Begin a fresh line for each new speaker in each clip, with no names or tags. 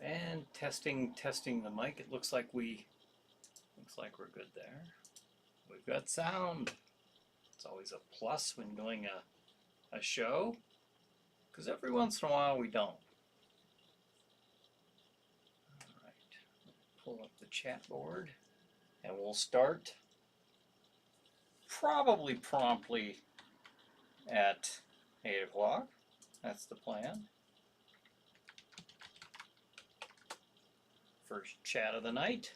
And testing the mic. It looks like we're good there. We've got sound. It's always a plus when doing a show, because every once in a while we don't. All right, pull up the chat board, and we'll start probably promptly at 8 o'clock. That's the plan. First chat of the night.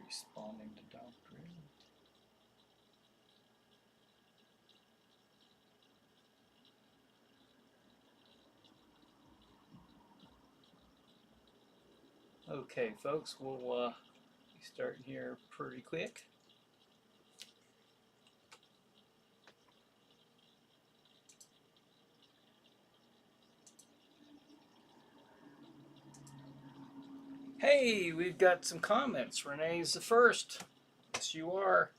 Responding to Doctrine. Okay, folks, we'll be starting here pretty quick. Hey, we've got some comments. Renee's the first. Yes, you are.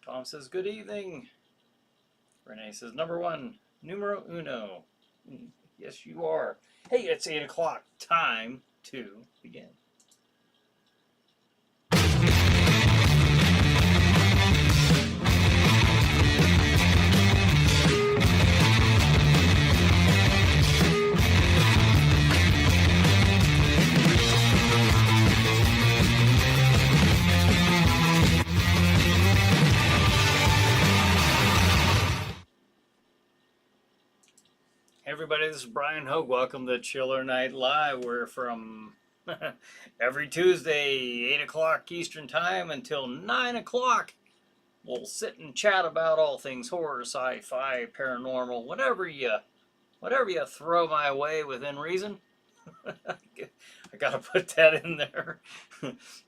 Tom says, good evening. Renee says, number one, numero uno. Yes, you are. Hey, it's 8 o'clock. Time to begin. Everybody, this is Brian Hogue. Welcome to Chiller Night Live. We're from every Tuesday, 8 o'clock Eastern Time until 9 o'clock. We'll sit and chat about all things horror, sci-fi, paranormal, whatever you throw my way within reason. I gotta put that in there.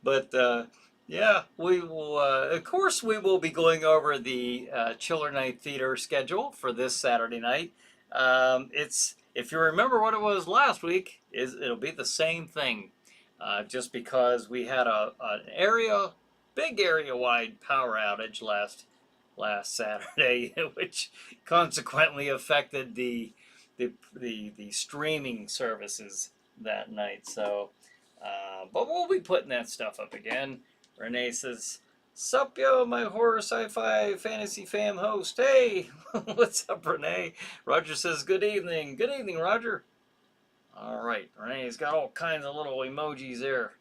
But yeah, we will. Of course, we will be going over the Chiller Night Theater schedule for this Saturday night. It's, if you remember what it was last week, it'll be the same thing, just because we had an big area-wide power outage last Saturday, which consequently affected the streaming services that night. So, but we'll be putting that stuff up again. Renee says, sup yo, my horror sci-fi fantasy fam host. Hey, what's up, Renee? Roger says, good evening. Good evening, Roger. All right, Renee's got all kinds of little emojis there.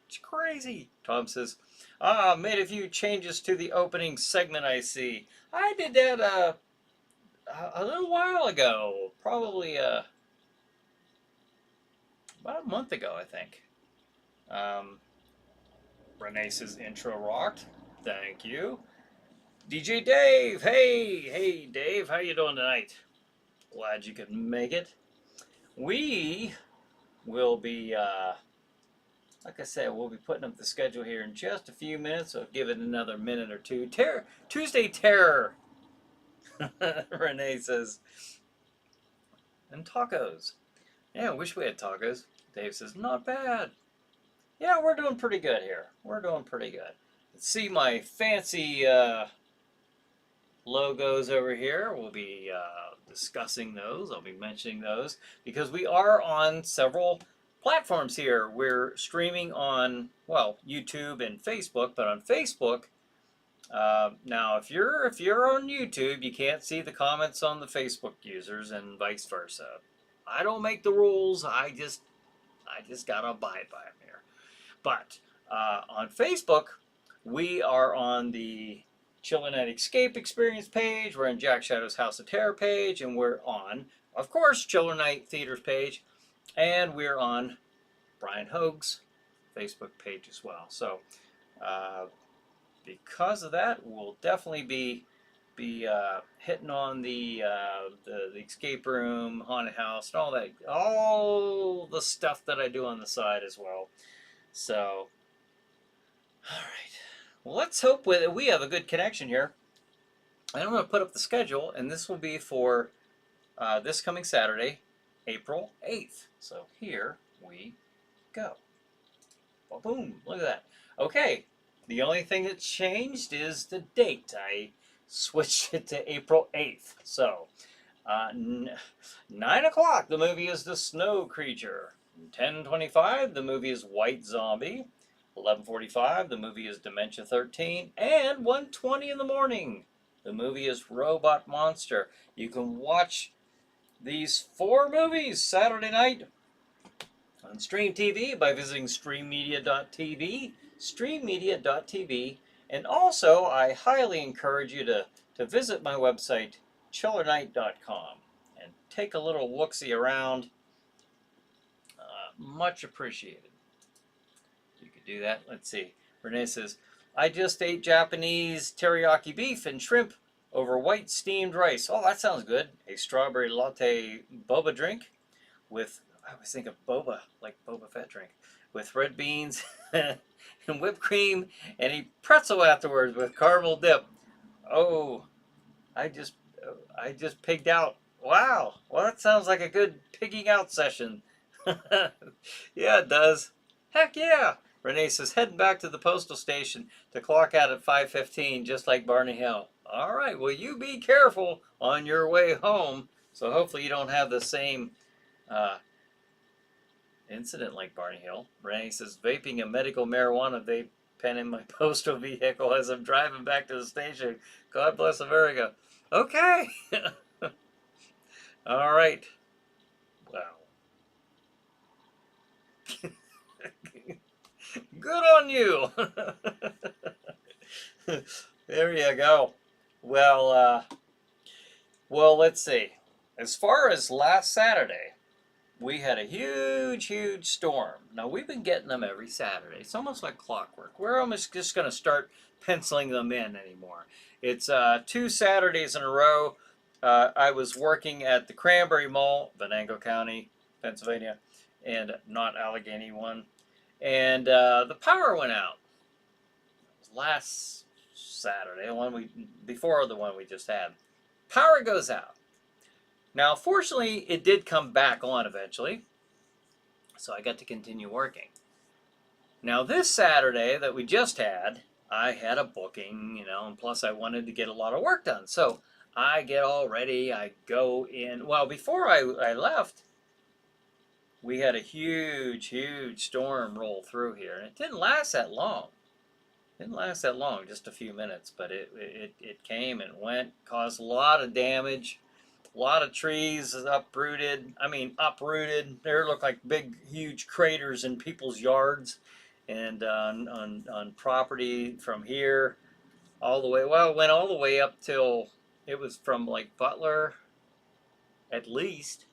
It's crazy. Tom says, made a few changes to the opening segment, I see. I did that a little while ago, probably about a month ago, I think. Renee says, intro rocked. Thank you. DJ Dave, hey Dave, how you doing tonight? Glad you could make it. We will be, like I said, we'll be putting up the schedule here in just a few minutes, so give it another minute or two. Tuesday Terror, Renee says, and tacos. Yeah, I wish we had tacos. Dave says, not bad. Yeah, we're doing pretty good here. We're doing pretty good. See my fancy logos over here. We'll be discussing those. I'll be mentioning those because we are on several platforms here. We're streaming on, well, YouTube and Facebook, but on Facebook, now if you're on YouTube, you can't see the comments on the Facebook users and vice versa. I don't make the rules. I just gotta abide by them here. But on Facebook, we are on the ChillerNight Escape Experience page. We're on Jack Shadow's House of Terror page, and we're on, of course, ChillerNight Theaters page, and we're on Brian Hogue's Facebook page as well. So because of that, we'll definitely be hitting on the escape room, haunted house, and all the stuff that I do on the side as well. So, all right. Well, let's hope we have a good connection here. And I'm going to put up the schedule, and this will be for this coming Saturday, April 8th. So here we go. Boom, look at that. Okay, the only thing that changed is the date. I switched it to April 8th. So, 9 o'clock, the movie is The Snow Creature. 10:25, the movie is White Zombie. 11:45, the movie is Dementia 13. And 1:20 in the morning, the movie is Robot Monster. You can watch these 4 movies Saturday night on Stream TV by visiting streammedia.tv, and also I highly encourage you to visit my website, ChillerNight.com, and take a little look-see around. Much appreciated. You could do that. Let's see. Renee says, I just ate Japanese teriyaki beef and shrimp over white steamed rice. Oh, that sounds good. A strawberry latte boba drink with, I always think of boba, like Boba Fett drink, with red beans and whipped cream, and a pretzel afterwards with caramel dip. Oh, I just pigged out. Wow. Well, that sounds like a good pigging out session. Yeah, it does. Heck yeah. Renee says, heading back to the postal station to clock out at 5:15, just like Barney Hill. All right, well, you be careful on your way home. So hopefully you don't have the same incident like Barney Hill. Renee says, vaping a medical marijuana vape pen in my postal vehicle as I'm driving back to the station. God bless America. Okay. All right. Wow. Good on you. There you go. Well, let's see. As far as last Saturday, we had a huge storm. Now, we've been getting them every Saturday. It's almost like clockwork. We're almost just going to start penciling them in anymore. It's 2 Saturdays in a row. I was working at the Cranberry Mall, Venango County, Pennsylvania, and not Allegheny one. And the power went out. It was last Saturday, before the one we just had. Power goes out. Now, fortunately, it did come back on eventually, so I got to continue working. Now, this Saturday that we just had, I had a booking, and plus I wanted to get a lot of work done. So I get all ready, I go in. Well, before I left, we had a huge storm roll through here, and it didn't last that long. Just a few minutes, but it came and went, caused a lot of damage. A lot of trees uprooted. They look like big, huge craters in people's yards, and on property from here all the way. Well, it went all the way up till it was from like Butler, at least.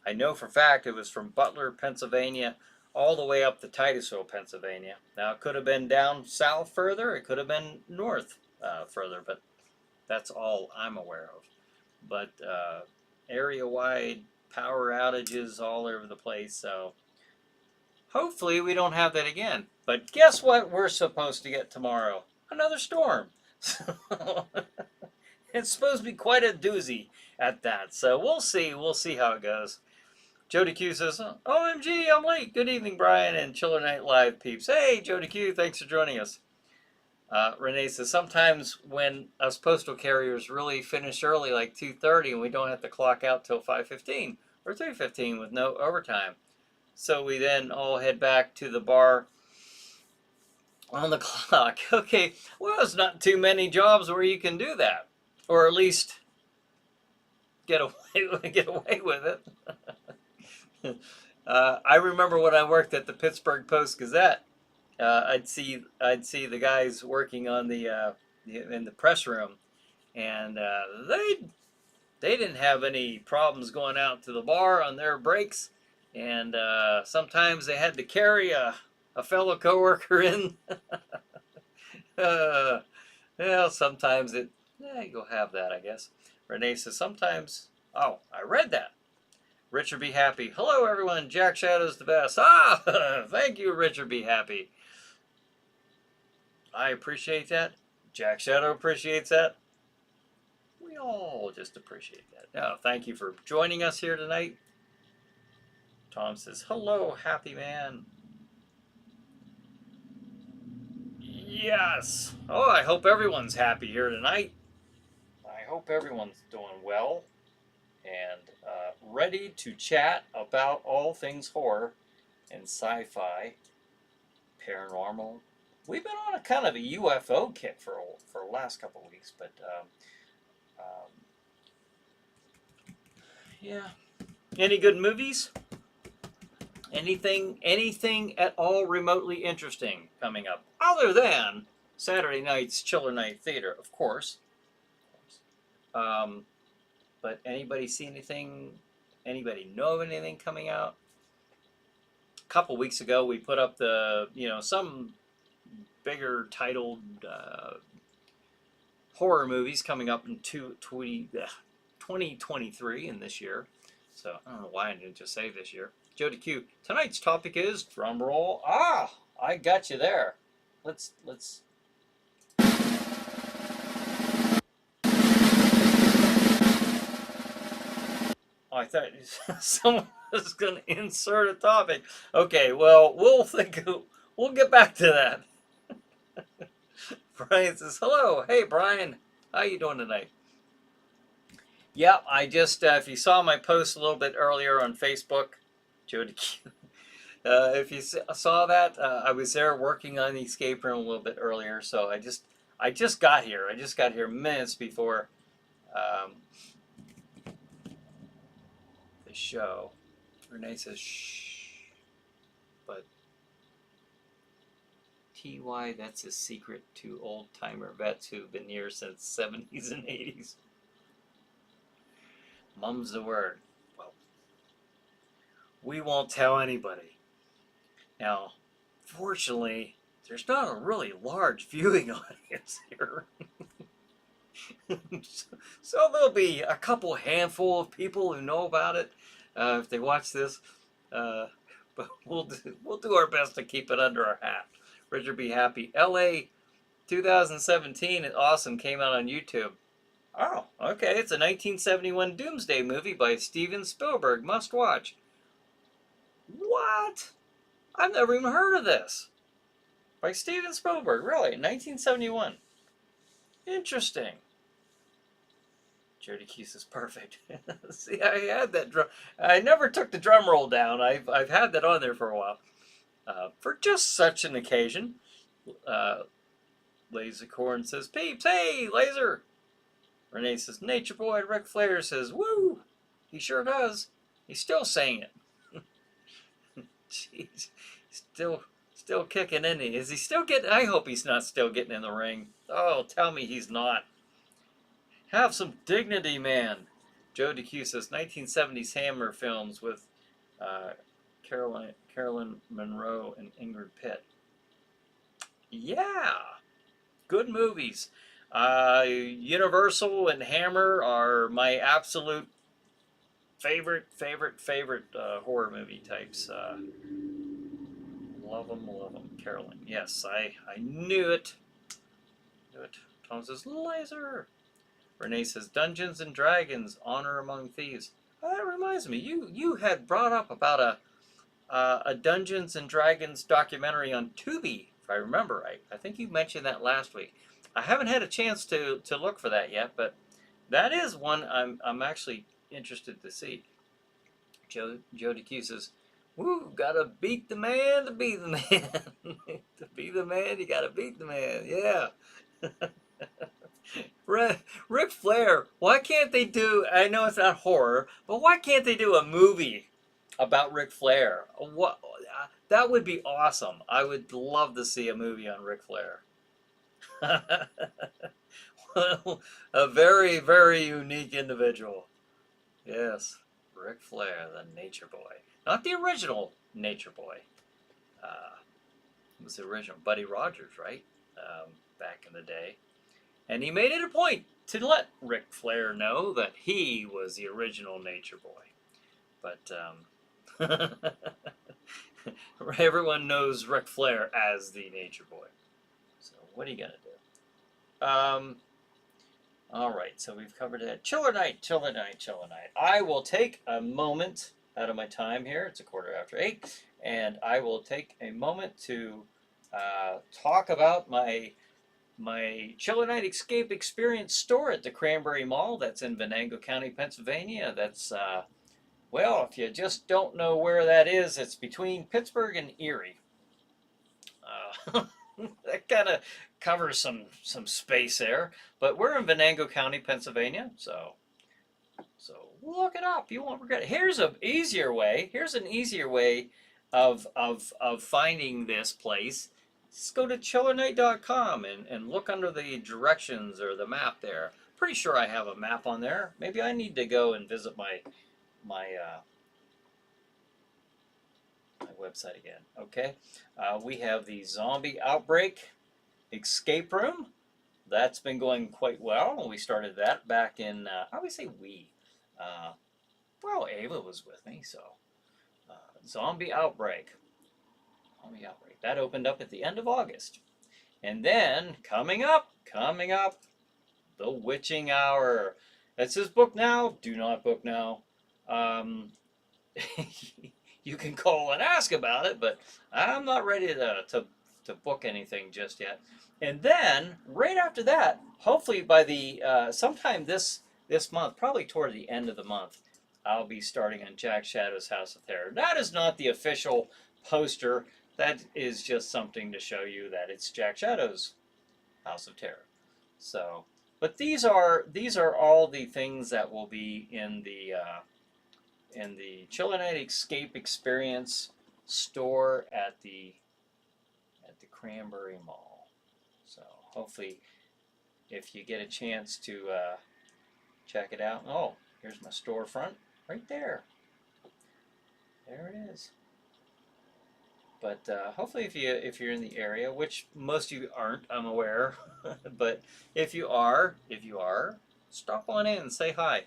I know for a fact it was from Butler, Pennsylvania, all the way up to Titusville, Pennsylvania. Now, it could have been down south further. It could have been north further, but that's all I'm aware of. But area-wide power outages all over the place, so hopefully we don't have that again. But guess what we're supposed to get tomorrow? Another storm. It's supposed to be quite a doozy at that, so we'll see how it goes. Jody Q says, OMG, I'm late. Good evening, Brian and Chiller Night Live peeps. Hey, Jody Q, thanks for joining us. Renee says, sometimes when us postal carriers really finish early, like 2:30, and we don't have to clock out till 5:15 or 3:15 with no overtime. So we then all head back to the bar on the clock. Okay, well, it's not too many jobs where you can do that, or at least get away with it. I remember when I worked at the Pittsburgh Post-Gazette. I'd see the guys working on in the press room, and they didn't have any problems going out to the bar on their breaks, and sometimes they had to carry a fellow coworker in. Sometimes you'll have that, I guess. Renee says sometimes. Oh, I read that. Richard Be Happy. Hello, everyone. Jack Shadow's the best. Thank you, Richard Be Happy. I appreciate that. Jack Shadow appreciates that. We all just appreciate that. Now, thank you for joining us here tonight. Tom says, hello, happy man. Yes. Oh, I hope everyone's happy here tonight. I hope everyone's doing well and ready to chat about all things horror and sci-fi, paranormal. We've been on a kind of a UFO kick for the last couple of weeks, but um, yeah. Any good movies? Anything at all remotely interesting coming up, other than Saturday night's Chiller Night Theater, of course. Um, but anybody see anything? Anybody know of anything coming out? A couple weeks ago, we put up some bigger titled horror movies coming up in 2023 in this year. So I don't know why I didn't just say this year. Jody Q. Tonight's topic is drum roll. I got you there. Let's. Oh, I thought someone was going to insert a topic. Okay, well we'll get back to that. Brian says hello. Hey Brian, how you doing tonight? Yeah, I just if you saw my post a little bit earlier on Facebook, Jody Q. If you saw that, I was there working on the escape room a little bit earlier, so I just got here. I just got here minutes before um, the show. Renee says shh, but TY, that's a secret to old timer vets who've been here since 70s and 80s. Mum's the word. Well, we won't tell anybody. Now, fortunately, there's not a really large viewing audience here. So there'll be a couple handful of people who know about it if they watch this. But we'll do our best to keep it under our hat. Richard B. Happy. LA 2017 is awesome. Came out on YouTube. Oh, okay. It's a 1971 Doomsday movie by Steven Spielberg. Must watch. What? I've never even heard of this. By Steven Spielberg. Really? 1971. Interesting. Jody Keys is perfect. See, I had that drum. I never took the drum roll down. I've had that on there for a while. For just such an occasion. Lasercorn says, Peeps, hey, Laser. Renee says, Nature Boy. Ric Flair says, woo. He sure does. He's still saying it. Jeez. Still kicking in. Is he still getting? I hope he's not still getting in the ring. Oh, tell me he's not. Have some dignity, man. Joe DeQ says 1970s Hammer films with Carolyn Monroe and Ingrid Pitt. Yeah, good movies. Universal and Hammer are my absolute favorite horror movie types. Love them. Carolyn. Yes, I knew it. Tom says laser. Renee says Dungeons and Dragons, Honor Among Thieves. Oh, that reminds me, you had brought up about a Dungeons and Dragons documentary on Tubi, if I remember right. I think you mentioned that last week. I haven't had a chance to look for that yet, but that is one I'm actually interested to see. Jody Q says, woo, gotta beat the man to be the man. To be the man, you gotta beat the man. Yeah. Ric Flair, why can't they do, I know it's not horror, but why can't they do a movie about Ric Flair? What, that would be awesome. I would love to see a movie on Ric Flair. Well, a very, very unique individual. Yes, Ric Flair, the Nature Boy. Not the original Nature Boy. It was the original Buddy Rogers, right? Back in the day. And he made it a point to let Ric Flair know that he was the original Nature Boy. But everyone knows Ric Flair as the Nature Boy. So what are you going to do? All right, so we've covered it. ChillerNight. I will take a moment out of my time here. It's 8:15, and I will take a moment to talk about my ChillerNight Escape Experience store at the Cranberry Mall. That's in Venango County, Pennsylvania. That's well, if you just don't know where that is, it's between Pittsburgh and Erie. Uh, that kind of covers some space there. But we're in Venango County, Pennsylvania, so look it up. You won't regret it. Here's an easier way. Here's an easier way of finding this place. Just go to ChillerNight.com and look under the directions or the map there. Pretty sure I have a map on there. Maybe I need to go and visit my my website again. Okay, we have the Zombie Outbreak Escape Room. That's been going quite well. We started that back in, I would say we. Well, Ava was with me, so. Zombie Outbreak. Zombie Outbreak. That opened up at the end of August. And then, coming up, The Witching Hour. That says book now. Do not book now. You can call and ask about it, but I'm not ready to book anything just yet. And then, right after that, hopefully by the sometime this month, probably toward the end of the month, I'll be starting on Jack Shadow's House of Terror. That is not the official poster. That is just something to show you that it's Jack Shadow's House of Terror. So, but these are all the things that will be in the ChillerNight Escape Experience store at the Cranberry Mall. So hopefully, if you get a chance to check it out. Oh, here's my storefront right there. There it is. But hopefully, if you're in the area, which most of you aren't, I'm aware, but if you are, stop on in and say hi.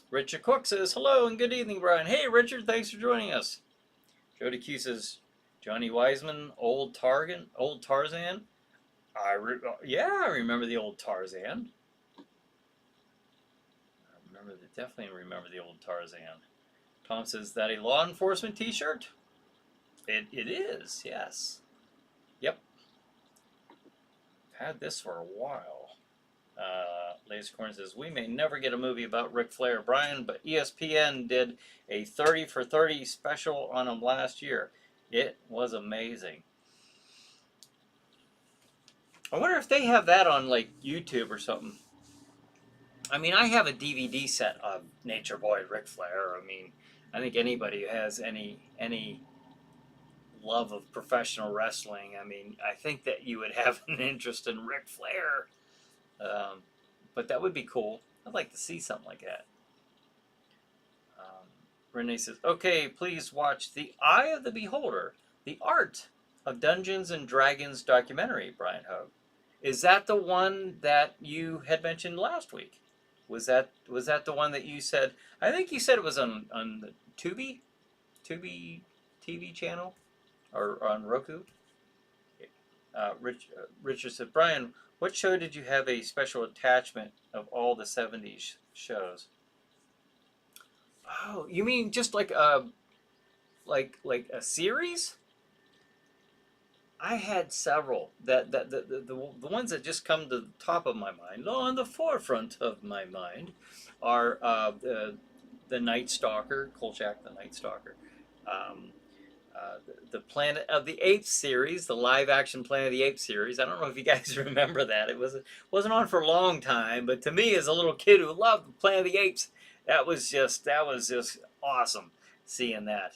Richard Cook says, hello and good evening, Brian. Hey, Richard, thanks for joining us. Jody Q says, Johnny Wiseman, old Tarzan. Yeah, I remember the old Tarzan. Definitely remember the old Tarzan. Tom says, that a law enforcement t-shirt? It is, yes. Yep. I've had this for a while. Laser Corn says, we may never get a movie about Ric Flair, Brian, but ESPN did a 30 for 30 special on him last year. It was amazing. I wonder if they have that on like YouTube or something. I mean, I have a DVD set of Nature Boy Ric Flair. I mean, I think anybody who has any love of professional wrestling, I mean, I think that you would have an interest in Ric Flair. But that would be cool. I'd like to see something like that. Renee says, okay, please watch The Eye of the Beholder, the Art of Dungeons and Dragons documentary, Brian Hogue. Is that the one that you had mentioned last week? Was that the one that you said? I think you said it was on the Tubi TV channel, or on Roku. Richard said, Brian, what show did you have a special attachment of all the 70s shows? Oh, you mean just like a series? I had several. The ones that just come to the top of my mind, on the forefront of my mind, are the Night Stalker, Kolchak the Night Stalker, the Planet of the Apes series, the live action Planet of the Apes series. I don't know if you guys remember that. It wasn't on for a long time, but to me, as a little kid who loved Planet of the Apes, that was just awesome seeing that.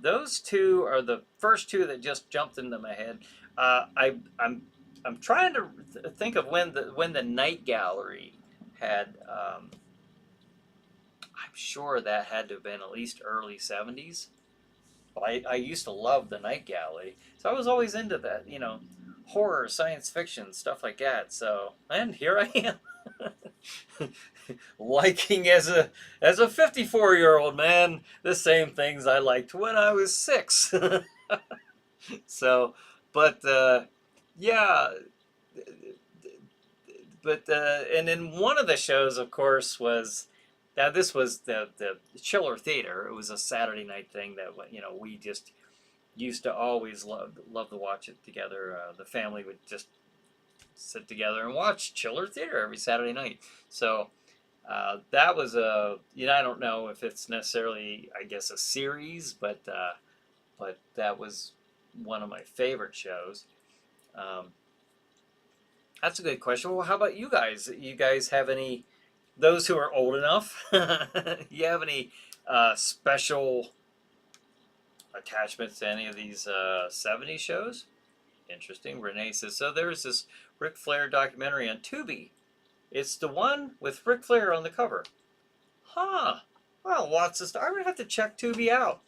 Those two are the first two that just jumped into my head. I'm trying to think of when the Night Gallery had. I'm sure that had to have been at least early 70s. I used to love the Night Gallery, so I was always into that, horror, science fiction, stuff like that. So, and here I am. Liking as a 54-year-old man the same things I liked when I was 6. So, but yeah, but and then one of the shows, of course, was Now this was the Chiller Theater. It was a Saturday night thing that we just used to always love to watch it together. The family would just sit together and watch Chiller Theater every Saturday night. So that was I don't know if it's necessarily, I guess, a series, but that was one of my favorite shows. Um, that's a good question. Well, how about you guys? You guys have any, those who are old enough, you have any special attachments to any of these 70s shows? Interesting. Renee says, so there's this Ric Flair documentary on Tubi. It's the one with Ric Flair on the cover. Huh. Well, lots of stuff. I'm going to have to check Tubi out.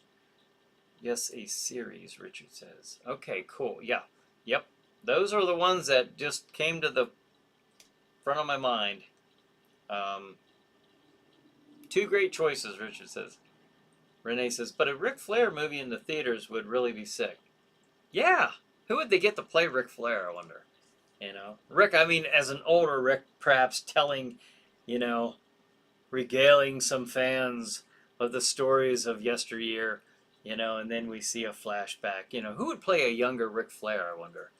Yes, a series, Richard says. Okay, cool. Yeah. Yep. Those are the ones that just came to the front of my mind. Two great choices, Richard says. Renee says, but a Ric Flair movie in the theaters would really be sick. Yeah. Who would they get to play Ric Flair, I wonder? Rick, I mean, as an older Rick, perhaps telling, regaling some fans of the stories of yesteryear, and then we see a flashback. Who would play a younger Ric Flair, I wonder?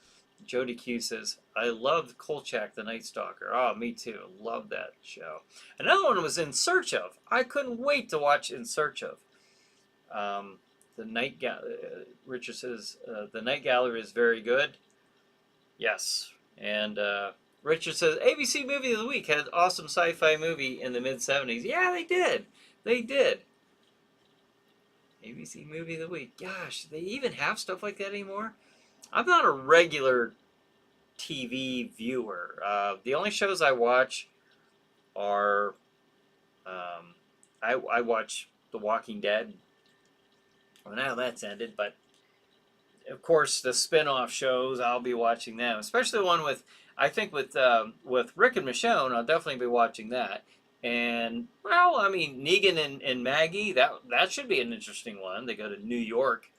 Jody Q says, I loved Kolchak the Night Stalker. Oh, me too. Love that show. Another one was In Search Of. I couldn't wait to watch In Search Of. The Night Richard says, the Night Gallery is very good. Yes. And Richard says, ABC Movie of the Week had an awesome sci-fi movie in the mid-70s. Yeah, they did. They did. ABC Movie of the Week. Gosh, they even have stuff like that anymore? I'm not a regular TV viewer. The only shows I watch are, I watch The Walking Dead. Well, now that's ended, but of course the spin-off shows, I'll be watching them, especially the one with, I think with Rick and Michonne. I'll definitely be watching that. And well, I mean, Negan and Maggie, that should be an interesting one. They go to New York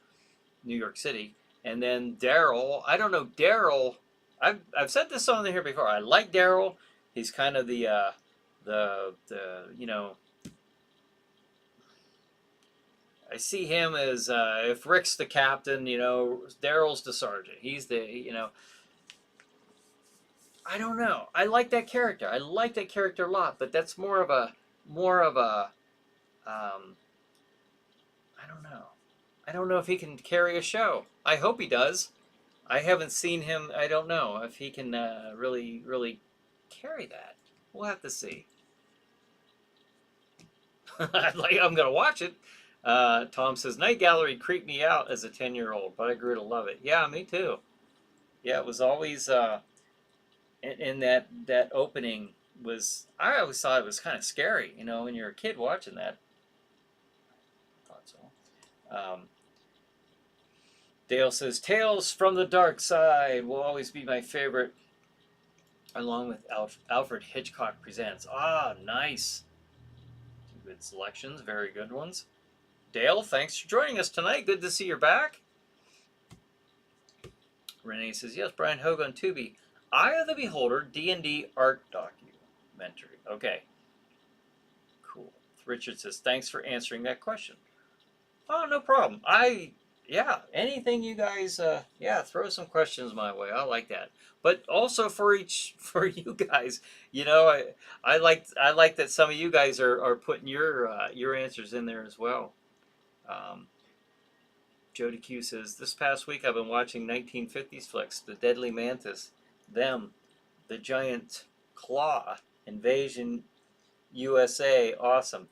City. And then Daryl, I don't know, Daryl, I've said this on here before. I like Daryl. He's kind of the I see him as, if Rick's the captain, Daryl's the sergeant. He's the. I don't know. I like that character. I like that character a lot, but that's more of a, I don't know. I don't know if he can carry a show. I hope he does. I haven't seen him. I don't know if he can really, really carry that. We'll have to see. I'm going to watch it. Tom says, Night Gallery creeped me out as a 10-year-old, but I grew to love it. Yeah, me too. Yeah, it was always, in that opening I always thought it was kind of scary, when you're a kid watching that. I thought so. Dale says, Tales from the Dark Side will always be my favorite, along with Alfred Hitchcock Presents. Ah, nice. Two good selections, very good ones. Dale, thanks for joining us tonight. Good to see you're back. Renee says, yes, Brian Hogue on Tubi. Eye of the Beholder D&D art documentary. Okay. Cool. Richard says, thanks for answering that question. Oh, no problem. Anything you guys, throw some questions my way. I like that. But also for you guys, I like that some of you guys are putting your answers in there as well. Jody Q says, this past week I've been watching 1950s flicks, The Deadly Mantis, Them, The Giant Claw, Invasion USA, awesome.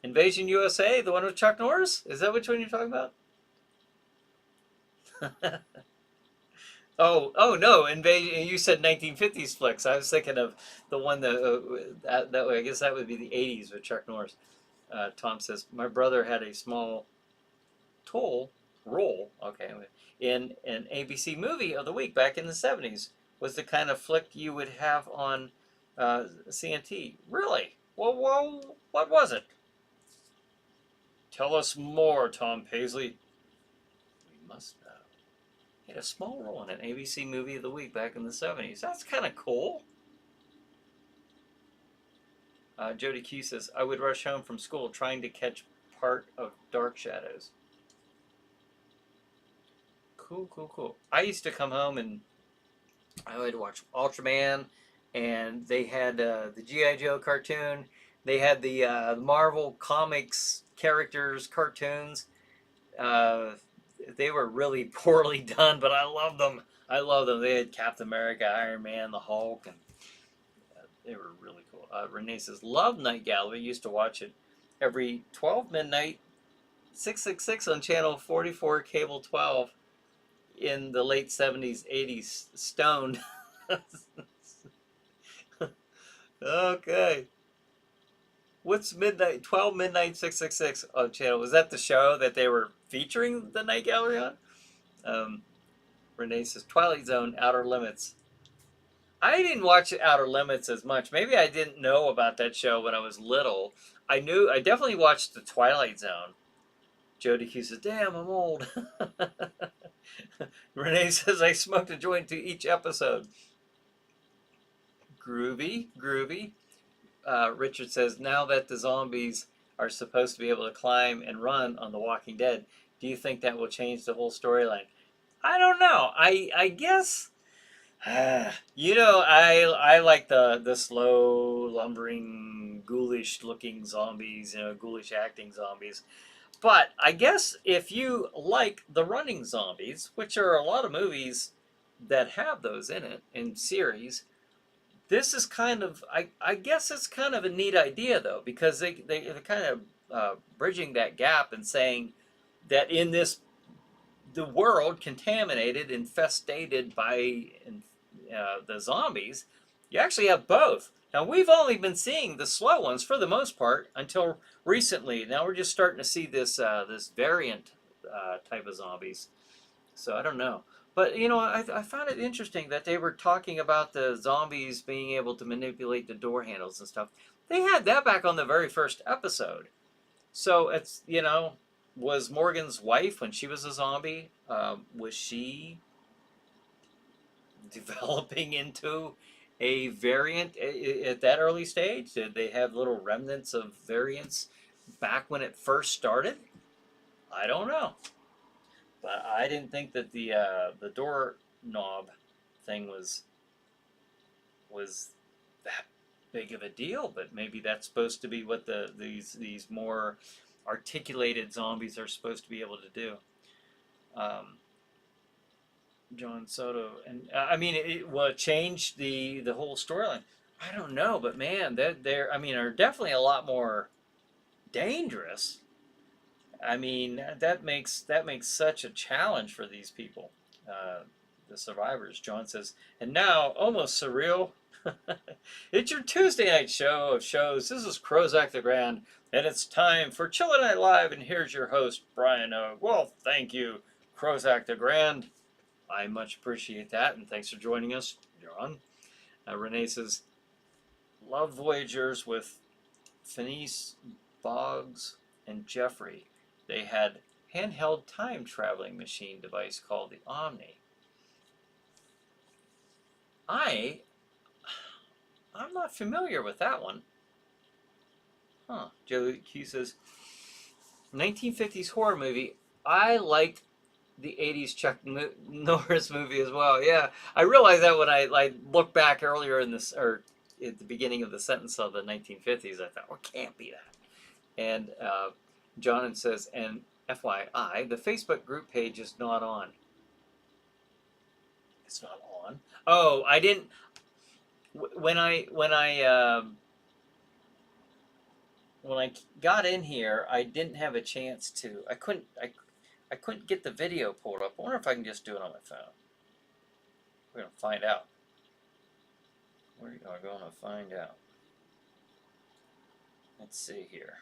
Invasion USA, the one with Chuck Norris? Is that which one you're talking about? Oh no, Invasion. You said 1950s flicks. I was thinking of the one that way. I guess that would be the 80s with Chuck Norris. Tom says, my brother had a small role, okay, in an ABC Movie of the Week back in the 70s. Was the kind of flick you would have on CNT. Really? Well, what was it? Tell us more, Tom Paisley. We must know. He had a small role in an ABC Movie of the Week back in the 70s. That's kind of cool. Jody Q says, I would rush home from school trying to catch part of Dark Shadows. Cool, cool, cool. I used to come home and I would watch Ultraman, and they had the G.I. Joe cartoon. They had the Marvel Comics characters cartoons. Uh, they were really poorly done, but I loved them. I love them. They had Captain America, Iron Man, the Hulk, and they were really cool. Renee says, love Night Gallery. Used to watch it every 12 midnight, 666 on channel 44, cable 12 in the late 70s, 80s, stoned. Okay. What's midnight, 12 midnight, 666 on channel? Was that the show that they were featuring the Night Gallery on? Um, Renee says, Twilight Zone, Outer Limits. I didn't watch Outer Limits as much. Maybe I didn't know about that show when I was little. I definitely watched the Twilight Zone. Jody Q says, damn, I'm old. Renee says, I smoked a joint to each episode. Groovy, groovy. Richard says, now that the zombies are supposed to be able to climb and run on The Walking Dead, do you think that will change the whole storyline? I don't know. I guess I like the slow, lumbering, ghoulish looking zombies, ghoulish acting zombies. But I guess if you like the running zombies, which are a lot of movies that have those in it in series, this is kind of I guess it's kind of a neat idea though, because they're kind of bridging that gap and saying that in the world contaminated, infested by the zombies, you actually have both. Now, we've only been seeing the slow ones for the most part until recently. Now we're just starting to see this variant type of zombies. So I don't know. But, I found it interesting that they were talking about the zombies being able to manipulate the door handles and stuff. They had that back on the very first episode. So it's, was Morgan's wife, when she was a zombie, was she developing into a variant at that early stage? Did they have little remnants of variants back when it first started? I don't know. But I didn't think that the door knob thing was that big of a deal. But maybe that's supposed to be what these more articulated zombies are supposed to be able to do. John Soto, and I mean, it will change the whole storyline. I don't know, but man, they're are definitely a lot more dangerous. I mean, that makes such a challenge for these people, the survivors. John says, and now almost surreal. It's your Tuesday night show of shows. This is Crozak the Grand, and it's time for ChillerNight Live. And here's your host, Brian O. Well, thank you, Crozak the Grand. I much appreciate that, and thanks for joining us, John. Renee says, love Voyagers with Phineas, Boggs, and Jeffrey. They had handheld time-traveling machine device called the Omni. I'm not familiar with that one. Huh. Joe Q says, 1950s horror movie. I liked the 80s Chuck Norris movie as well. Yeah, I realized that when I looked back earlier in this, or at the beginning of the sentence of the 1950s, I thought, well, it can't be that. And John says, and FYI, the Facebook group page is not on. It's not on. Oh, I didn't. When I got in here, I didn't have a chance to. I couldn't get the video pulled up. I wonder if I can just do it on my phone. We're going to find out. We are going to find out. Let's see here.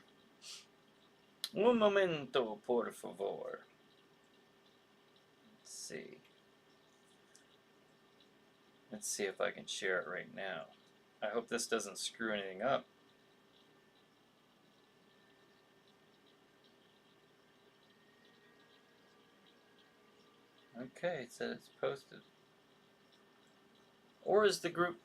Un momento, por favor. Let's see. Let's see if I can share it right now. I hope this doesn't screw anything up. Okay, it says it's posted. Or is the group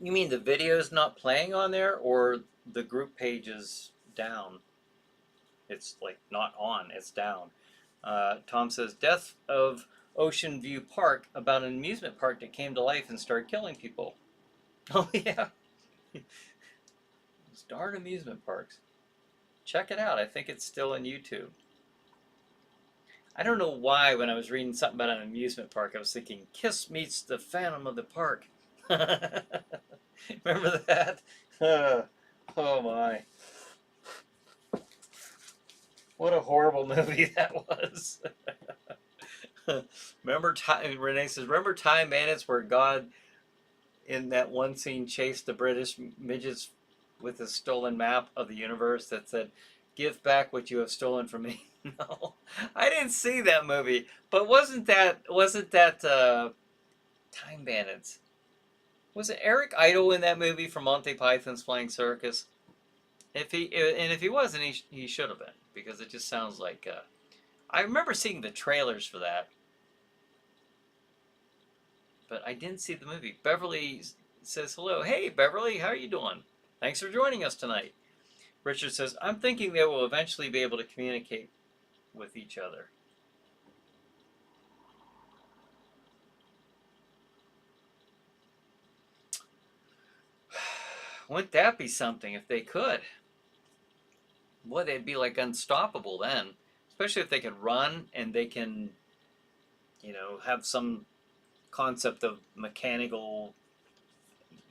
You mean the video's not playing on there, or the group page is down? It's like not on, it's down. Tom says, Death of Ocean View Park, about an amusement park that came to life and started killing people. Oh, yeah. Those darn amusement parks. Check it out. I think it's still on YouTube. I don't know why when I was reading something about an amusement park, I was thinking, Kiss meets the Phantom of the Park. Remember that? Oh my. What a horrible movie that was. Remember time, Renee says, remember Time Bandits where God in that one scene chased the British midgets with a stolen map of the universe that said, give back what you have stolen from me. No, I didn't see that movie, but wasn't that Time Bandits? Was it Eric Idle in that movie from Monty Python's Flying Circus? If he wasn't, he should have been, because it just sounds like. I remember seeing the trailers for that, but I didn't see the movie. Beverly says hello. Hey, Beverly, how are you doing? Thanks for joining us tonight. Richard says, I'm thinking they will eventually be able to communicate with each other. Wouldn't that be something if they could? Boy, they'd be like unstoppable then. Especially if they could run and they can, have some concept of mechanical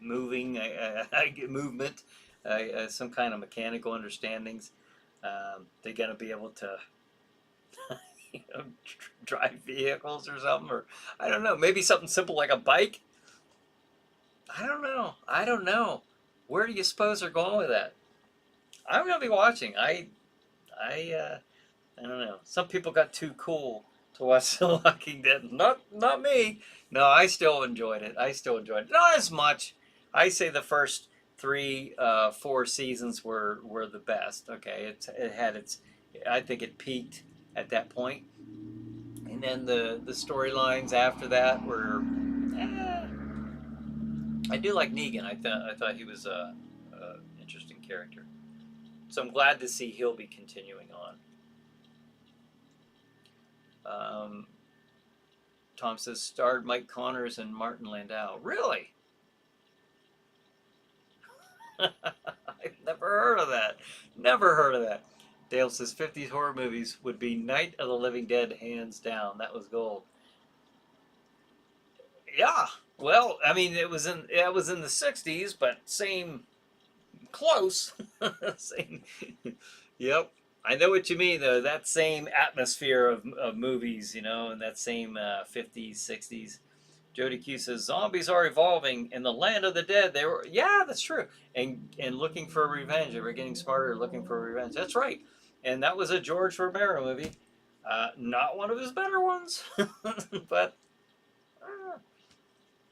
moving, movement, some kind of mechanical understandings. They're going to be able to drive vehicles or something, or I don't know, maybe something simple like a bike. I don't know. Where do you suppose they're going with that? I'm gonna be watching. I don't know. Some people got too cool to watch The Walking Dead. Not me. No, I still enjoyed it. Not as much. I say the first 4 seasons were the best. Okay, it had its. I think it peaked at that point, and then the storylines after that were. I do like Negan. I thought he was a interesting character. So I'm glad to see he'll be continuing on. Tom says starred Mike Connors and Martin Landau. Really? I've never heard of that. Never heard of that. Dale says 50s horror movies would be Night of the Living Dead, hands down. That was gold. Yeah. Well, I mean, it was in the 60s, but same close. Same. Yep. I know what you mean, though. That same atmosphere of movies, and that same 50s, 60s. Jody Q says, zombies are evolving in the land of the dead. They were, yeah, that's true. And looking for revenge. They were getting smarter, looking for revenge. That's right. And that was a George Romero movie. Not one of his better ones. But,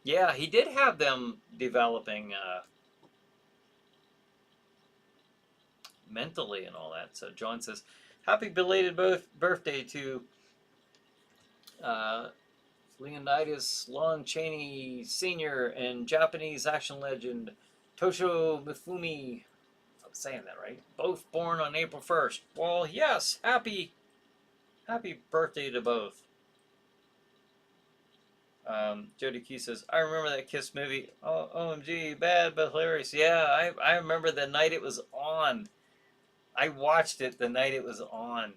yeah, he did have them developing mentally and all that. So John says, happy belated birthday to Leonidas Lon Chaney Sr. and Japanese action legend Toshio Mifune. I'm saying that right. Both born on April 1st. Well, yes, happy birthday to both. Jody Q says, I remember that Kiss movie. Oh, OMG, bad but hilarious. Yeah, I remember the night it was on. I watched it the night it was on.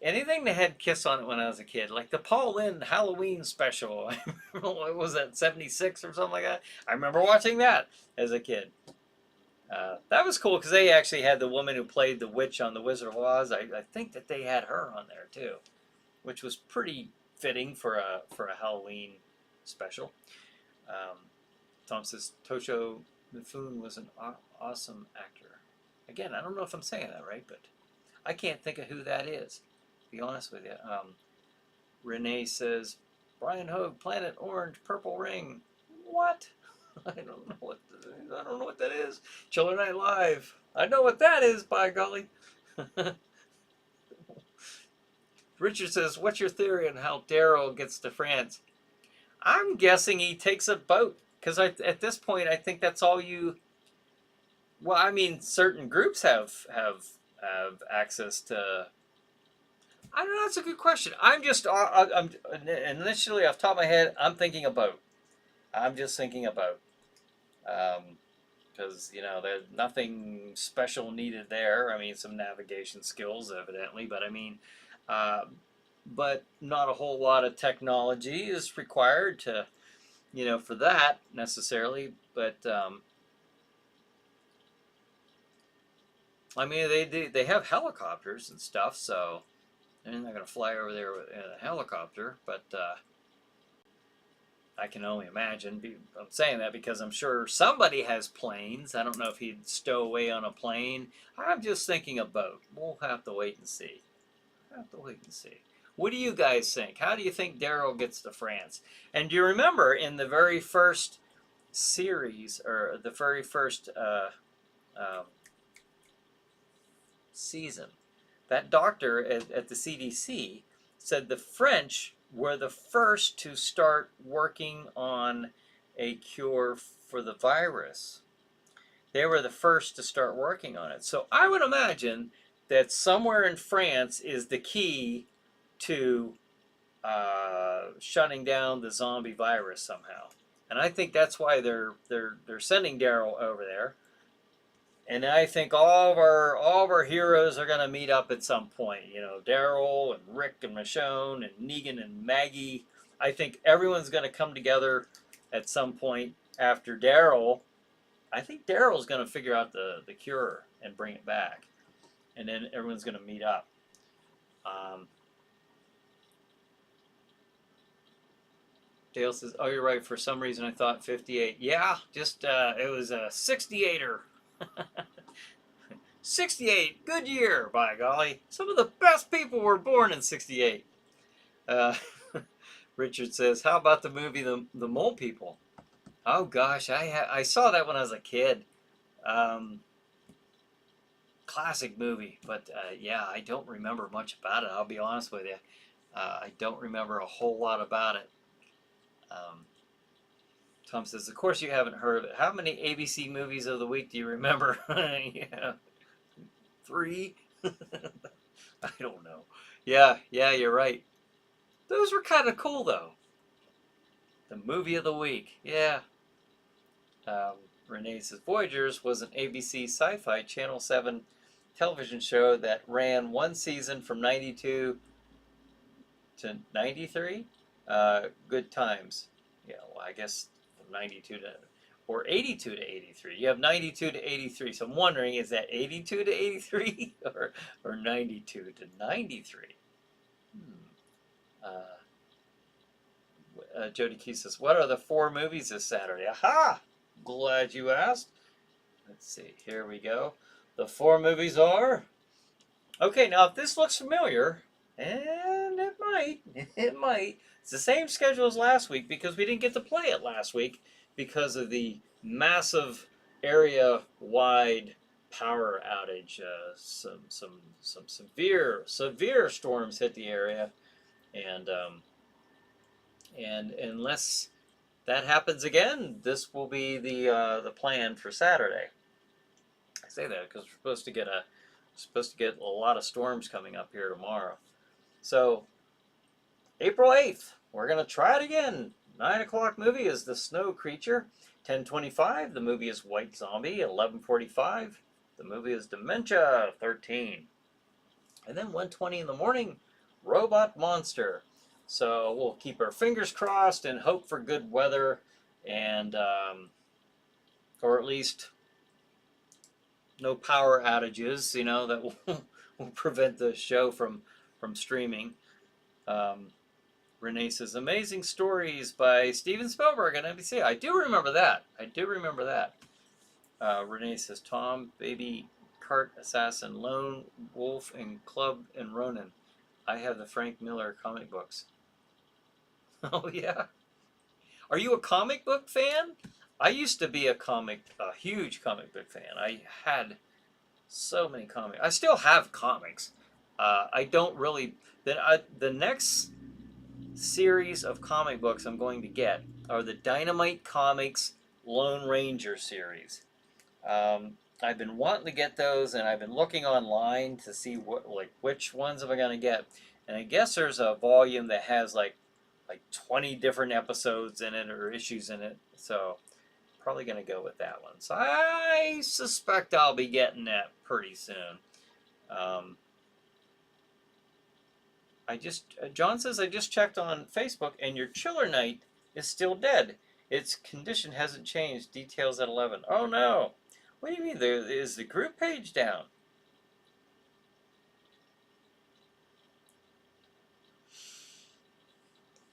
Anything that had Kiss on it when I was a kid, like the Paul Lynde Halloween special. I remember, what was that, 76 or something like that? I remember watching that as a kid. That was cool because they actually had the woman who played the witch on The Wizard of Oz. I think that they had her on there too, which was pretty fitting for a Halloween special. Tom says Toshio Mifune was an awesome actor. Again, I don't know if I'm saying that right, but I can't think of who that is, to be honest with you. Renee says, Brian Hogue, Planet Orange, Purple Ring. What? I don't know what that is. ChillerNight Live. I know what that is, by golly. Richard says, what's your theory on how Daryl gets to France? I'm guessing he takes a boat Because at this point, I think that's all you. Well, I mean, certain groups have access to. I don't know. That's a good question. I'm just. I'm initially off the top of my head. I'm thinking about. I'm just thinking about. Because there's nothing special needed there. I mean, some navigation skills, evidently, but I mean, uh, but not a whole lot of technology is required to, for that necessarily. But I mean, they have helicopters and stuff, so they're not going to fly over there in a helicopter. But I can only imagine. I'm saying that because I'm sure somebody has planes. I don't know if he'd stow away on a plane. I'm just thinking a boat. We'll have to wait and see. Have to wait and see. What do you guys think? How do you think Daryl gets to France? And do you remember in the very first series, or the very first um, season, that doctor at the CDC said the French were the first to start working on a cure for the virus. They were the first to start working on it. So I would imagine that somewhere in France is the key to shutting down the zombie virus somehow. And I think that's why they're sending Daryl over there. And I think all of our heroes are gonna meet up at some point. Daryl and Rick and Michonne and Negan and Maggie. I think everyone's gonna come together at some point after Daryl. I think Daryl's gonna figure out the cure and bring it back, and then everyone's gonna meet up. Um, Dale says, "Oh, you're right. For some reason, I thought 58. Yeah, just it was a 68er." 68, good year, by golly. Some of the best people were born in 68. Uh, Richard says, how about the movie The Mole People? Oh gosh, I saw that when I was a kid. Classic movie, but yeah, I don't remember much about it. I'll be honest with you. I don't remember a whole lot about it. Tom says, of course you haven't heard of it. How many ABC movies of the week do you remember? Yeah. 3? I don't know. Yeah, you're right. Those were kind of cool, though. The movie of the week. Yeah. Renee says, Voyagers was an ABC Sci-Fi Channel 7 television show that ran one season from 92 to 93. Good times. Yeah, well, I guess from 92 to... or 82 to 83. You have 92 to 83. So I'm wondering, is that 82 to 83 or 92 to 93? Jody Key says, what are the 4 movies this Saturday? Aha! Glad you asked. Let's see. Here we go. The 4 movies are... Okay, now if this looks familiar, and it might, It's the same schedule as last week because we didn't get to play it last week because of the massive area-wide power outage. Some severe storms hit the area, and unless that happens again, this will be the plan for Saturday. I say that because we're supposed to get a lot of storms coming up here tomorrow. So April 8th, we're gonna try it again. 9 o'clock movie is The Snow Creature. 10:25, the movie is White Zombie. 11:45, the movie is Dementia. 13, and then 1:20 in the morning, Robot Monster. So we'll keep our fingers crossed and hope for good weather, and or at least no power outages. That will prevent the show from streaming. Renee says, amazing stories by Steven Spielberg on NBC. I do remember that. Renee says, Tom, Baby Cart Assassin, Lone Wolf, and Club and Ronin. I have the Frank Miller comic books. Oh, yeah. Are you a comic book fan? I used to be a huge comic book fan. I had so many comics. I still have comics. I don't really... The next series of comic books I'm going to get are the Dynamite Comics Lone Ranger series. I've been wanting to get those, and I've been looking online to see which ones am I gonna get. And I guess there's a volume that has like 20 different episodes in it or issues in it. So probably gonna go with that one. So I suspect I'll be getting that pretty soon. Um, John says I just checked on Facebook, and your ChillerNight is still dead. Its condition hasn't changed. Details at 11. Oh no! What do you mean? There is the group page down.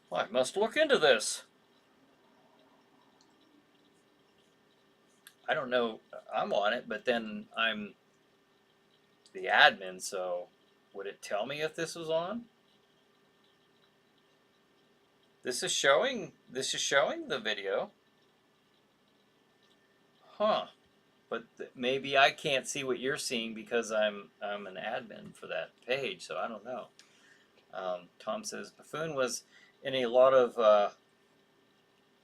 Well, I must look into this. I don't know. I'm on it, but then I'm the admin, so would it tell me if this was on? This is showing the video. Huh. But maybe I can't see what you're seeing because I'm an admin for that page, so I don't know. Tom says Buffoon was in a lot of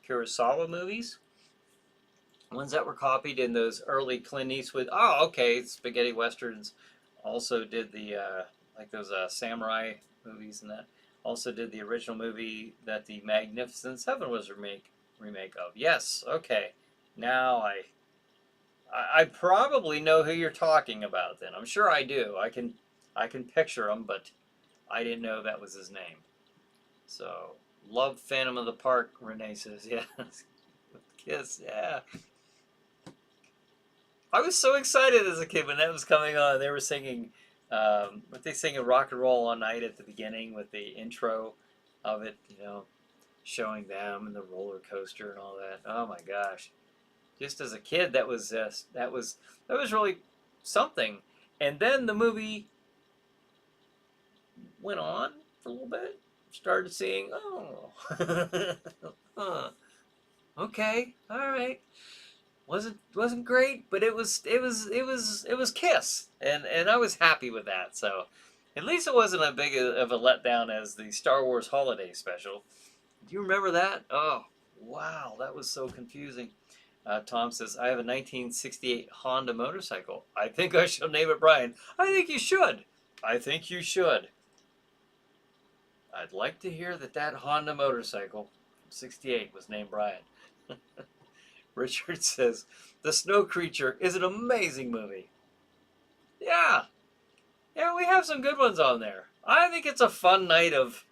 Kurosawa movies, ones that were copied in those early Clint Eastwood. Oh, okay, spaghetti westerns. Also did the like those samurai movies and that. Also did the original movie that the Magnificent Seven was a remake of. Yes, okay. Now I probably know who you're talking about. Then I'm sure I do. I can picture him, but I didn't know that was his name. So love Phantom of the Park. Renee says, yeah, Kiss, yeah. I was so excited as a kid when that was coming on. They were singing, what they singing, "Rock and Roll All Night" at the beginning with the intro of it. Showing them and the roller coaster and all that. Oh my gosh! Just as a kid, that was really something. And then the movie went on for a little bit. Started seeing, oh, huh, okay, all right. Wasn't great, but it was Kiss, and I was happy with that. So at least it wasn't a big of a letdown as the Star Wars Holiday Special. Do you remember that? Oh, wow, that was so confusing. Tom says, I have a 1968 Honda motorcycle. I think I shall name it Brian. I think you should. I think you should. I'd like to hear that Honda motorcycle from 68 was named Brian. Richard says, The Snow Creature is an amazing movie. Yeah. Yeah, we have some good ones on there. I think it's a fun night of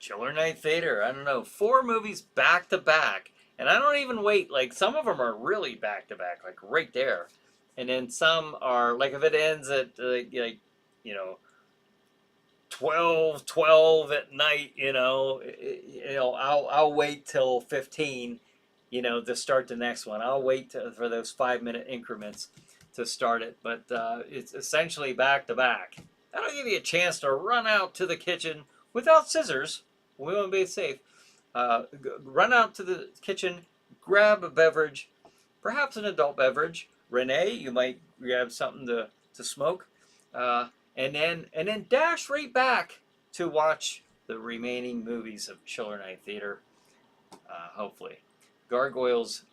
Chiller Night Theater. I don't know, 4 movies back to back. And I don't even wait. Like, some of them are really back to back, like right there. And then some are, like, if it ends at, like 12 at night, I'll wait till 15, to start the next one. I'll wait for those 5-minute increments to start it. But it's essentially back to back. That'll give you a chance to run out to the kitchen without scissors. We want to be safe. Run out to the kitchen, grab a beverage, perhaps an adult beverage. Renee, you might grab something to smoke, and then dash right back to watch the remaining movies of Chiller Night Theater. Hopefully, Gargoyles.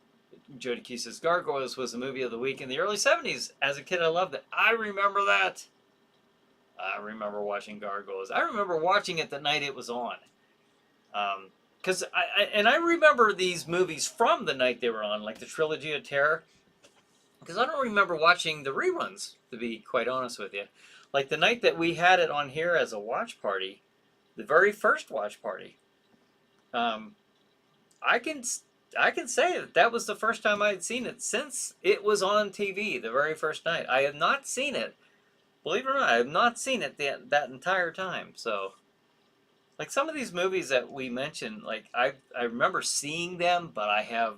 Jody Key says Gargoyles was a movie of the week in the early '70s. As a kid, I loved it. I remember that. I remember watching Gargoyles. I remember watching it the night it was on. Because I remember these movies from the night they were on, like the Trilogy of Terror. Because I don't remember watching the reruns, to be quite honest with you. Like the night that we had it on here as a watch party, the very first watch party. I can say that was the first time I had seen it since it was on TV the very first night. I have not seen it. Believe it or not, I have not seen it that entire time. So, like some of these movies that we mentioned, like I remember seeing them, but I have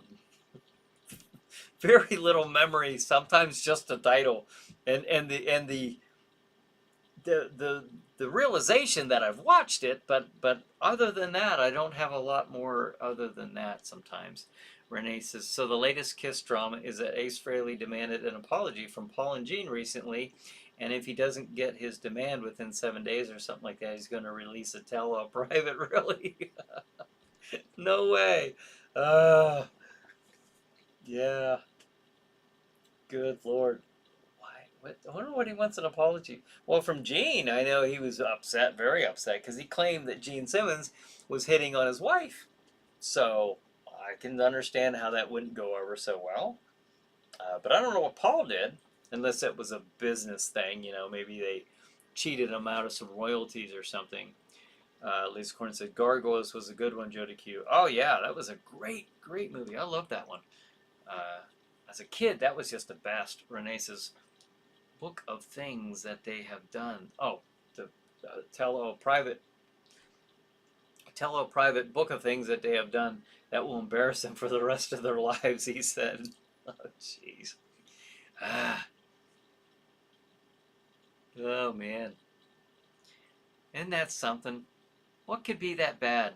very little memory. Sometimes just the title, and the realization that I've watched it. But other than that, I don't have a lot more other than that. Sometimes. Renee says, so the latest Kiss drama is that Ace Frehley demanded an apology from Paul and Gene recently. And if he doesn't get his demand within 7 days or something like that, he's going to release a tell-all private, really. No way. Uh, yeah. Good Lord. Why? What? I wonder what he wants an apology. Well, from Gene, I know he was upset, very upset, because he claimed that Gene Simmons was hitting on his wife. So I can understand how that wouldn't go over so well. But I don't know what Paul did, unless it was a business thing. Maybe they cheated him out of some royalties or something. Lisa Corn said Gargoyles was a good one, Jody Q. Oh yeah, that was a great, great movie. I love that one. Uh, as a kid, that was just the best. Renee says book of things that they have done. Oh, the tell a private book of things that they have done that will embarrass them for the rest of their lives. He said. Oh jeez. Ah. Oh man. Isn't that something? What could be that bad?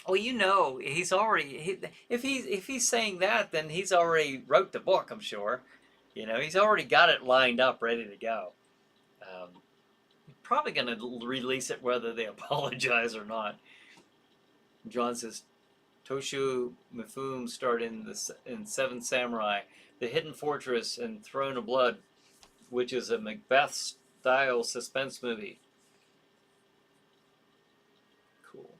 Well, he's already if he's saying that, then he's already wrote the book. I'm sure. He's already got it lined up, ready to go. Um, Probably going to release it whether they apologize or not. John says Toshu Mifune starred in Seven Samurai, The Hidden Fortress, and Throne of Blood, which is a Macbeth-style suspense movie. Cool.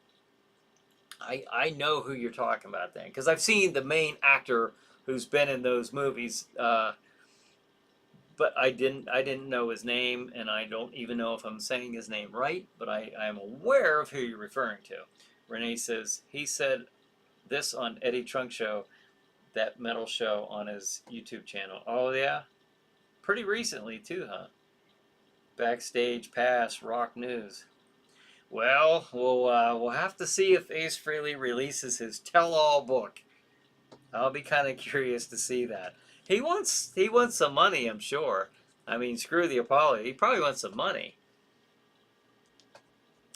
I know who you're talking about then, because I've seen the main actor who's been in those movies, but I didn't know his name, and I don't even know if I'm saying his name right, but I am aware of who you're referring to. Renee says he said this on Eddie Trunk Show, that metal show on his YouTube channel. Oh yeah, pretty recently too, huh? Backstage Pass Rock News. Well, we'll have to see if Ace Frehley releases his tell-all book. I'll be kind of curious to see that. He wants some money, I'm sure. I mean, screw the apology. He probably wants some money.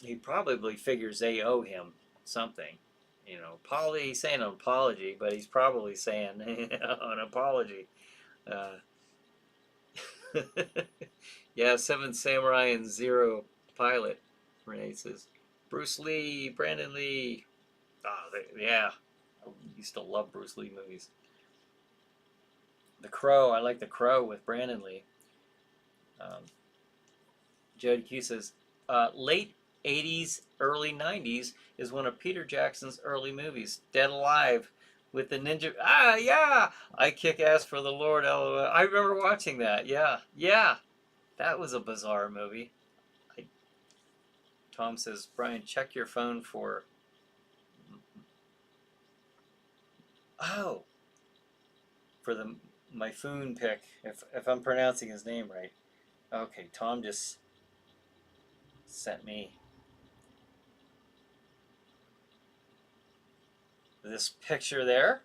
He probably figures they owe him something. He's saying an apology, but he's probably saying an apology. Uh, yeah, Seven Samurai and Zero Pilot. Renee says Bruce Lee, Brandon Lee. Yeah, I used to love Bruce Lee movies. The Crow. I like The Crow with Brandon Lee. Um, Jody Q says late 80s, early 90s is one of Peter Jackson's early movies. Dead Alive with the ninja. Ah, yeah. I kick ass for the Lord. LOL. I remember watching that. Yeah, yeah. That was a bizarre movie. Tom says, Brian, check your phone for. Oh, for my Foon pick. If I'm pronouncing his name right. Okay, Tom just sent me this picture there.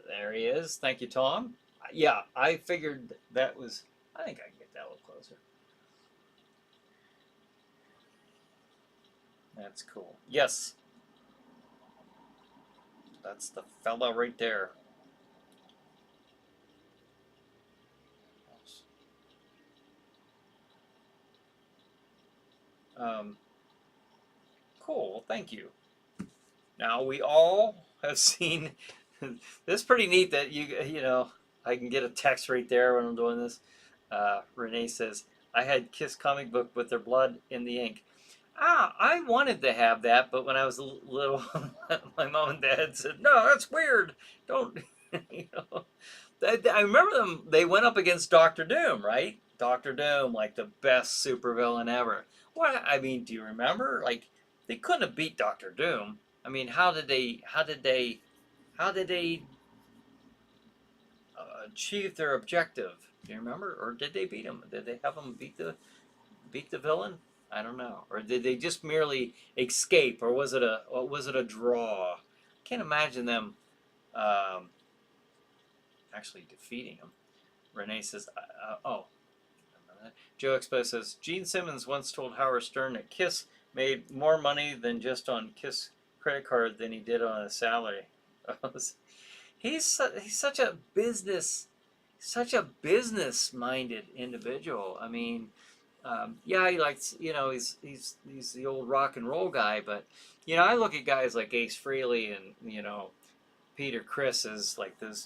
There he is. Thank you, Tom. Yeah, I figured that was. I think I can get that a little closer. That's cool. Yes, that's the fella right there. Um, cool. Thank you. Now we all have seen. This is pretty neat that I can get a text right there when I'm doing this. Renee says I had Kiss comic book with their blood in the ink. I wanted to have that, but when I was little, my mom and dad said, "No, that's weird. Don't." you know. I remember them. They went up against Doctor Doom, right? Doctor Doom, like the best supervillain ever. What? I mean, do you remember? Like, they couldn't have beat Doctor Doom. I mean, how did they? Achieve their objective? Do you remember? Or did they beat him? Did they have him beat the villain? I don't know. Or did they just merely escape? Or was it a draw? Can't imagine them um, actually defeating him. Renee says, "Oh." Joe Expo says Gene Simmons once told Howard Stern that Kiss made more money than just on Kiss credit card than he did on his salary. He's such a business minded individual. I mean, Yeah, he likes, he's the old rock and roll guy, but I look at guys like Ace Frehley and Peter Criss as like the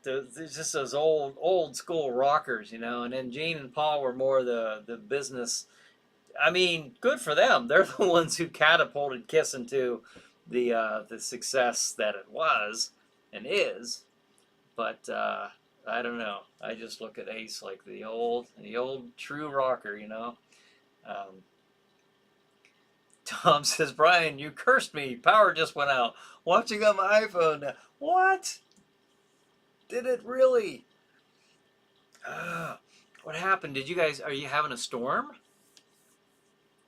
just those old school rockers, and then Gene and Paul were more the business. I mean, good for them. They're the ones who catapulted Kiss into the success that it was and is. But I don't know. I just look at Ace like the old true rocker. Um, Tom says, Brian, you cursed me. Power just went out. Watching on my iPhone now. What? Did it really? Uh, what happened? Are you having a storm?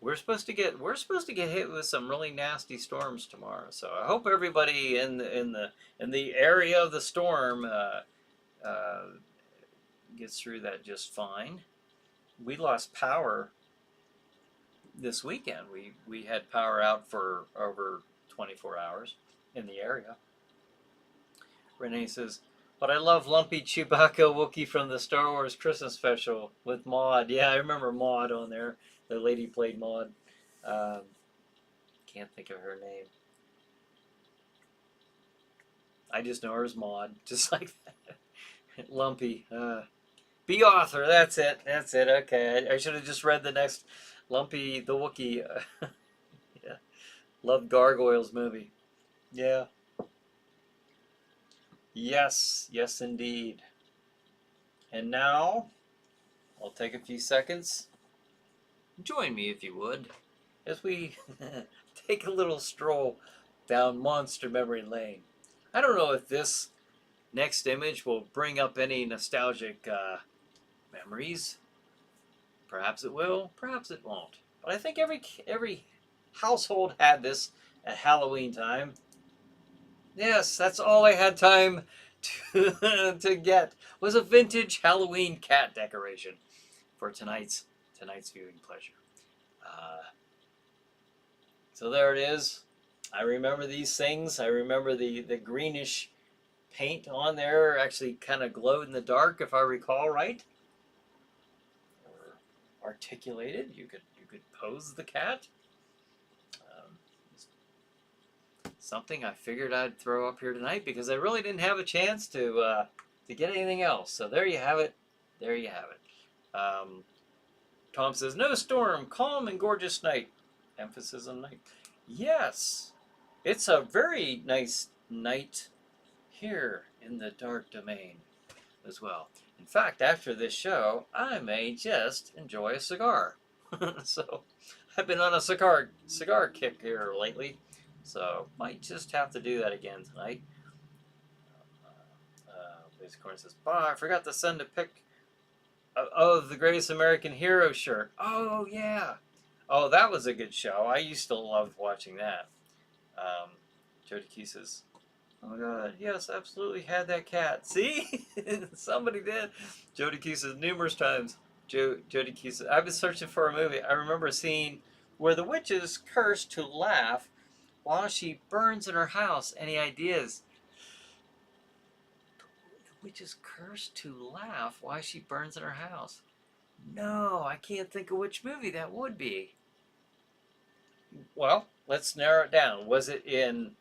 We're supposed to get hit with some really nasty storms tomorrow. So I hope everybody in the area of the storm uh, gets through that just fine. We lost power this weekend. We had power out for over 24 hours in the area. Renee says, but I love Lumpy Chewbacca Wookiee from the Star Wars Christmas special with Maud. Yeah, I remember Maud on there. The lady played Maud. Um, can't think of her name. I just know her as Maud, just like that. Lumpy. Be author. That's it. That's it. Okay. I should have just read the next Lumpy the Wookiee. Yeah. Loved Gargoyles movie. Yeah. Yes. Yes, indeed. And now, I'll take a few seconds. Join me, if you would, as we take a little stroll down Monster Memory Lane. I don't know if this next image will bring up any nostalgic memories. Perhaps it will, perhaps it won't. But I think every household had this at Halloween time. Yes, that's all I had time to get was a vintage Halloween cat decoration for tonight's viewing pleasure. Uh, so there it is. I remember these things. I remember the greenish paint on there actually kind of glowed in the dark, if I recall right. Or articulated. You could pose the cat. Um, Something I figured I'd throw up here tonight because I really didn't have a chance to get anything else. So there you have it. There you have it. Tom says, no storm, calm and gorgeous night. Emphasis on night. Yes, it's a very nice night here in the dark domain as well. In fact, after this show, I may just enjoy a cigar. So I've been on a cigar kick here lately, so might just have to do that again tonight. Liz Corn says, "Bah, I forgot to send a pic of the Greatest American Hero shirt." Oh yeah, oh that was a good show. I used to love watching that. Jody Key says, oh my God, yes, absolutely had that cat. See? Somebody did. Jody Key says numerous times. Jody Key says, I've been searching for a movie. I remember seeing where the witch is cursed to laugh while she burns in her house. Any ideas? The witch is cursed to laugh while she burns in her house. No, I can't think of which movie that would be. Well, let's narrow it down. Was it in...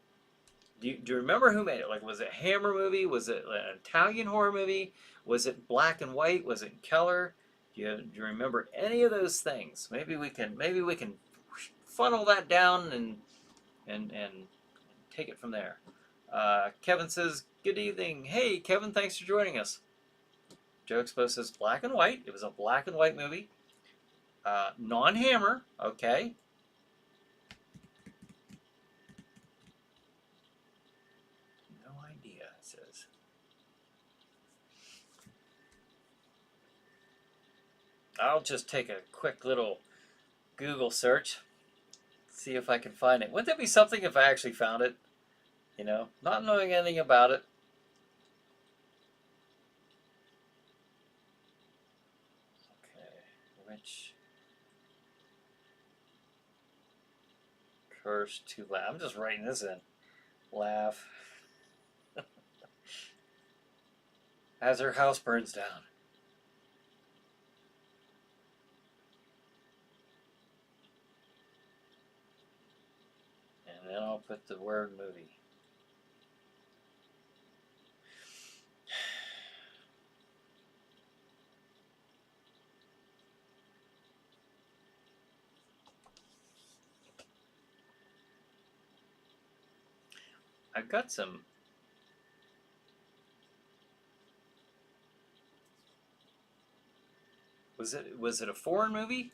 Do you remember who made it? Like, was it a Hammer movie? Was it an Italian horror movie? Was it black and white? Was it color? Do you remember any of those things? Maybe we can funnel that down and take it from there. Kevin says, good evening. Hey, Kevin, thanks for joining us. Joe Expo says black and white. It was a black and white movie. Non-Hammer, okay. Says. I'll just take a quick little Google search, see if I can find it. Wouldn't that be something if I actually found it? Not knowing anything about it. Okay, which curse to laugh? I'm just writing this in. Laugh. As her house burns down. put the word movie. I've got some. Was it a foreign movie?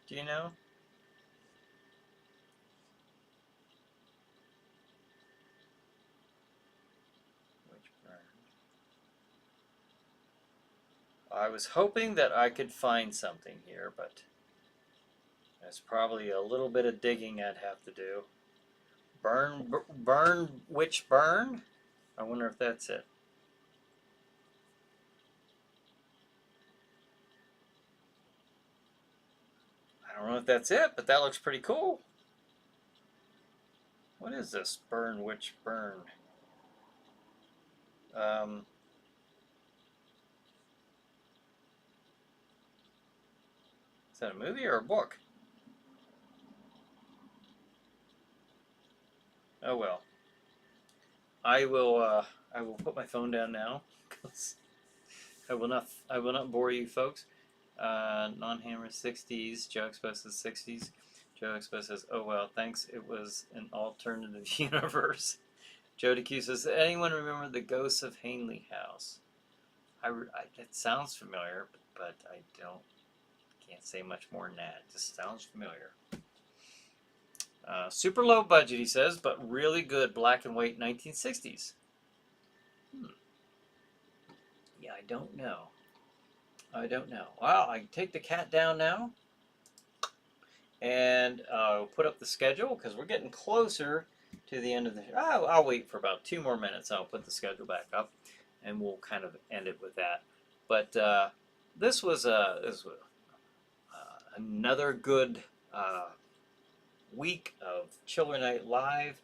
Do you know? Which burn? I was hoping that I could find something here, but there's probably a little bit of digging I'd have to do. Burn, which burn? I wonder if that's it. I don't know if that's it, but that looks pretty cool. What is this? Burn, which burn? Is that a movie or a book? Oh well. I will put my phone down now, because I will not bore you folks. Non-hammer 60s. Joe expresses 60s. Joe Expo says, "Oh well, thanks. It was an alternative universe." Joe DeQ says, "Anyone remember the Ghosts of Hanley House?" It sounds familiar, but I can't say much more than that. It just sounds familiar. Super low budget, he says, but really good black and white 1960s. Yeah, I don't know. Well, I can take the cat down now and put up the schedule, because we're getting closer to the end of the. I'll wait for about 2 more minutes. I'll put the schedule back up, and we'll kind of end it with that. But this was another good week of Chiller Night Live.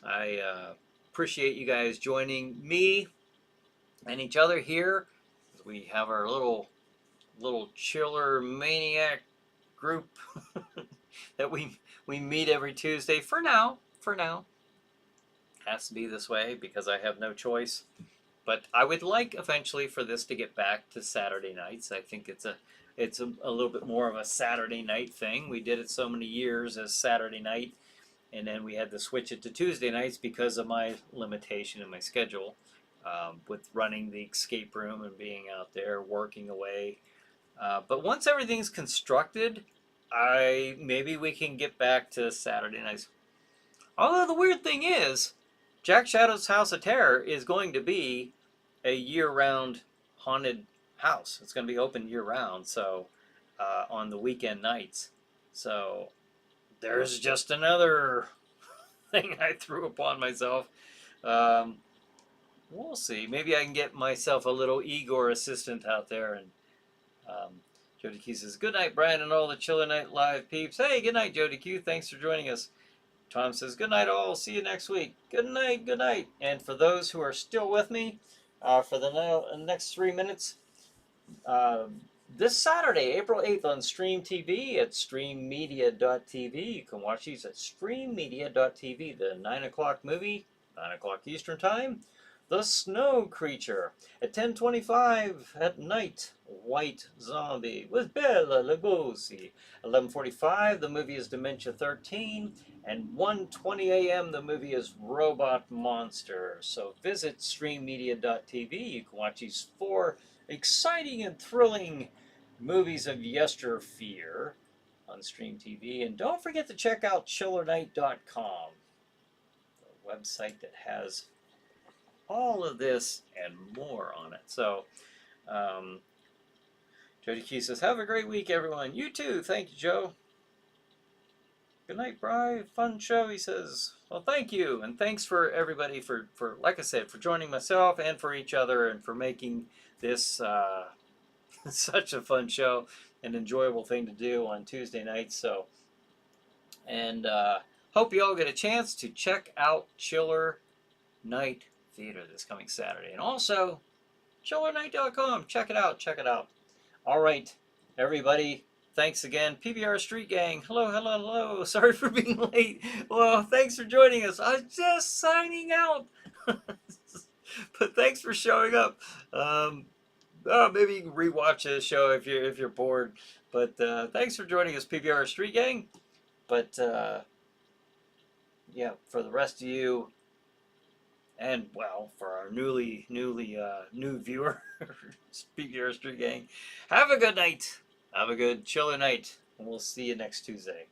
I appreciate you guys joining me and each other here. We have our little chiller maniac group that we meet every Tuesday. For now, has to be this way because I have no choice. But I would like eventually for this to get back to Saturday nights. I think it's a little bit more of a Saturday night thing. We did it so many years as Saturday night, and then we had to switch it to Tuesday nights because of my limitation in my schedule with running the escape room and being out there working away. But once everything's constructed, maybe we can get back to Saturday nights. Although the weird thing is, Jack Shadow's House of Terror is going to be a year-round haunted house. It's going to be open year-round, so on the weekend nights. So there's just another thing I threw upon myself. We'll see. Maybe I can get myself a little Igor assistant out there. And Jody Q says, "Good night, Brian, and all the Chiller Night Live peeps." Hey, good night, Jody Q. Thanks for joining us. Tom says, "Good night, all. See you next week." Good night, good night. And for those who are still with me for the next 3 minutes, this Saturday, April 8th, on Stream TV at streammedia.tv. You can watch these at streammedia.tv. The 9 o'clock movie, 9 o'clock Eastern Time. The Snow Creature at 10:25 at night. White Zombie with Bela Lugosi. 11:45, the movie is Dementia 13. And 1:20 a.m., the movie is Robot Monster. So visit streammedia.tv. You can watch these 4 exciting and thrilling movies of yesteryear on Stream TV. And don't forget to check out ChillerNight.com, the website that has all of this and more on it. So, Jody Key says, "Have a great week, everyone." You too. Thank you, Joe. Good night, Bri. Fun show, he says. Well, thank you. And thanks for everybody for like I said, for joining myself and for each other and for making this such a fun show, an enjoyable thing to do on Tuesday nights. So, and hope you all get a chance to check out Chiller Night Theater this coming Saturday. And also, ChillerNight.com. Check it out. All right, everybody. Thanks again, PBR Street Gang. Hello, hello, hello. Sorry for being late. Well, thanks for joining us. I was just signing out. But thanks for showing up. Maybe you can rewatch this show if you're bored. But thanks for joining us, PBR Street Gang. But yeah, for the rest of you, and well, for our new viewer, PBR Street Gang, have a good night. Have a good chiller night, and we'll see you next Tuesday.